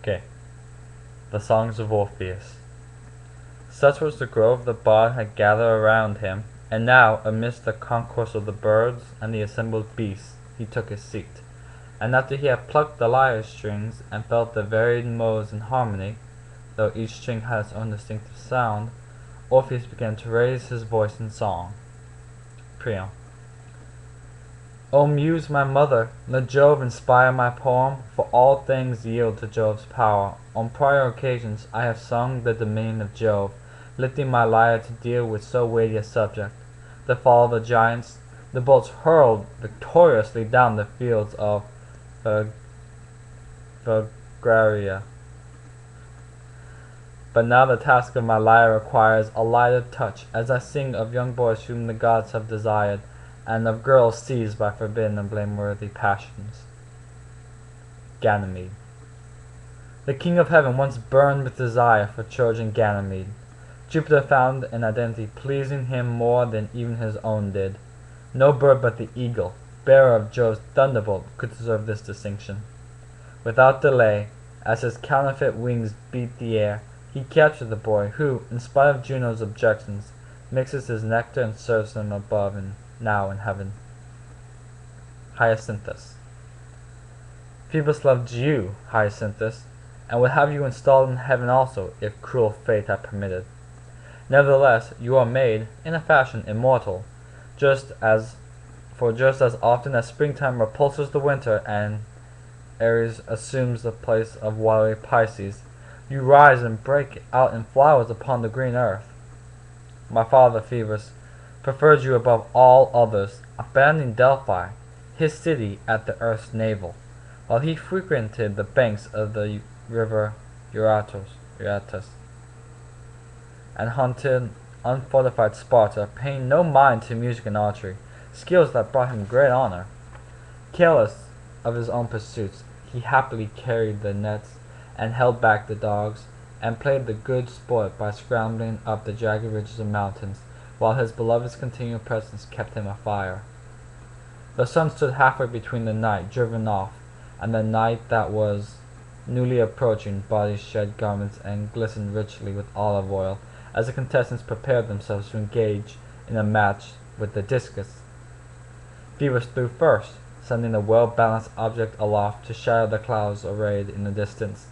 Okay. The Songs of Orpheus. Such was the grove the bard had gathered around him, and now, amidst the concourse of the birds and the assembled beasts, he took his seat. And after he had plucked the lyre strings, and felt the varied modes in harmony, though each string had its own distinctive sound, Orpheus began to raise his voice in song. Preamble. O Muse, my mother, let Jove inspire my poem, for all things yield to Jove's power. On prior occasions I have sung the domain of Jove, lifting my lyre to deal with so weighty a subject. The fall of the giants, the bolts hurled victoriously down the fields of Phlegraea. But now the task of my lyre requires a lighter touch, as I sing of young boys whom the gods have desired, and of girls seized by forbidden and blameworthy passions. Ganymede. The king of heaven once burned with desire for Trojan Ganymede. Jupiter found an identity pleasing him more than even his own did. No bird but the eagle, bearer of Jove's thunderbolt, could deserve this distinction. Without delay, as his counterfeit wings beat the air, he captured the boy, who, in spite of Juno's objections, mixes his nectar and serves him above and now in heaven. Hyacinthus. Phoebus loved you, Hyacinthus, and would have you installed in heaven also, if cruel fate had permitted. Nevertheless, you are made, in a fashion, immortal, just as often as springtime repulses the winter and Aries assumes the place of watery Pisces, you rise and break out in flowers upon the green earth. My father Phoebus preferred you above all others, abandoning Delphi, his city at the earth's navel, while he frequented the banks of the river Eurotas, and hunted unfortified Sparta, paying no mind to music and archery, skills that brought him great honor. Careless of his own pursuits, he happily carried the nets and held back the dogs, and played the good sport by scrambling up the jagged ridges of mountains, while his beloved's continual presence kept him afire. The sun stood halfway between the night driven off and the night that was newly approaching. Bodies shed garments and glistened richly with olive oil, as the contestants prepared themselves to engage in a match with the discus. Phoebus threw first, sending a well-balanced object aloft to shatter the clouds arrayed in the distance.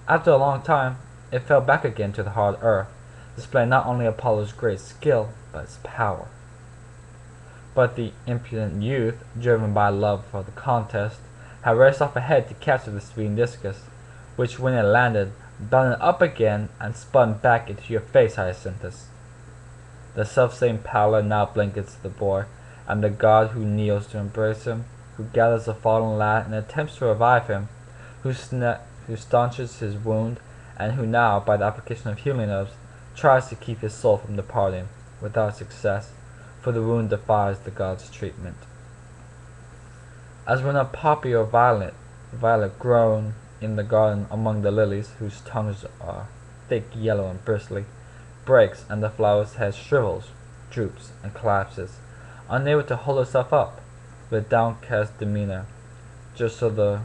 After a long time, it fell back again to the hard earth, displaying not only Apollo's great skill, but his power. But the impudent youth, driven by love for the contest, had raced off ahead to capture the speeding discus, which when it landed, bounded up again and spun back into your face, Hyacinthus. The selfsame pallor now blankets the boy, and the god who kneels to embrace him, who gathers the fallen lad and attempts to revive him, who staunches his wound, and who now, by the application of healing herbs, tries to keep his soul from departing, without success, for the wound defies the god's treatment. As when a poppy or violet grown in the garden among the lilies, whose tongues are thick, yellow, and bristly, breaks, and the flower's head shrivels, droops, and collapses, unable to hold itself up, with downcast demeanor, just so the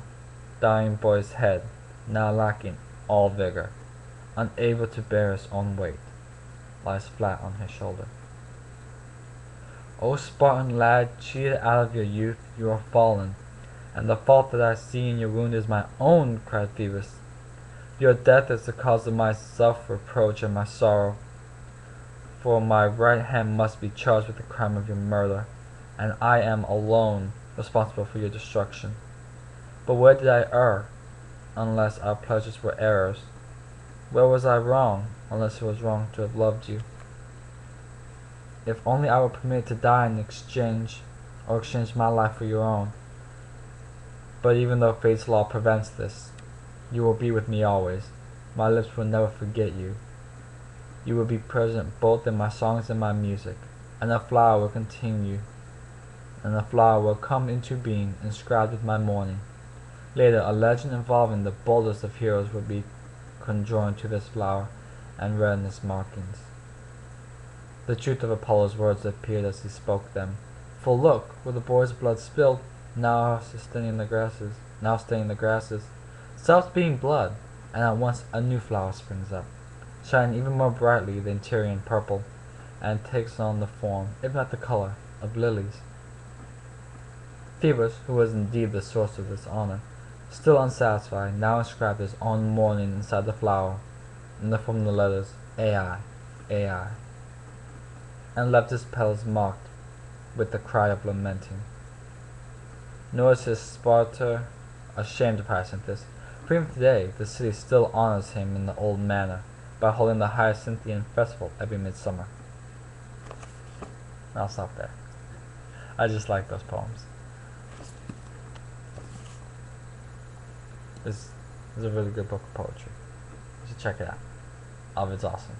dying boy's head, now lacking all vigor, unable to bear his own weight, lies flat on his shoulder. O Spartan lad, cheated out of your youth, you are fallen, and the fault that I see in your wound is my own, cried Phoebus. Your death is the cause of my self-reproach and my sorrow, for my right hand must be charged with the crime of your murder, and I am alone responsible for your destruction. But where did I err, unless our pleasures were errors? Where was I wrong, unless it was wrong to have loved you? If only I were permitted to die in exchange my life for your own. But even though fate's law prevents this, you will be with me always. My lips will never forget you. You will be present both in my songs and my music, and the flower will continue, and the flower will come into being, inscribed with my mourning. Later, a legend involving the boldest of heroes will be conjoined to this flower, and read in its markings. The truth of Apollo's words appeared as he spoke them. For look, where the boy's blood spilled, now staining the grasses, stops being blood, and at once a new flower springs up, shining even more brightly than Tyrian purple, and takes on the form, if not the color, of lilies. Phoebus, who was indeed the source of this honor, still unsatisfied, now inscribed his own mourning inside the flower, in the form of the letters Ai, Ai, and left his petals marked with the cry of lamenting. Nor is his Sparta ashamed of Hyacinthus, for even today the city still honors him in the old manner by holding the Hyacinthian festival every midsummer. I'll stop there. I just like those poems. This is a really good book of poetry. You should check it out. Ovid's awesome.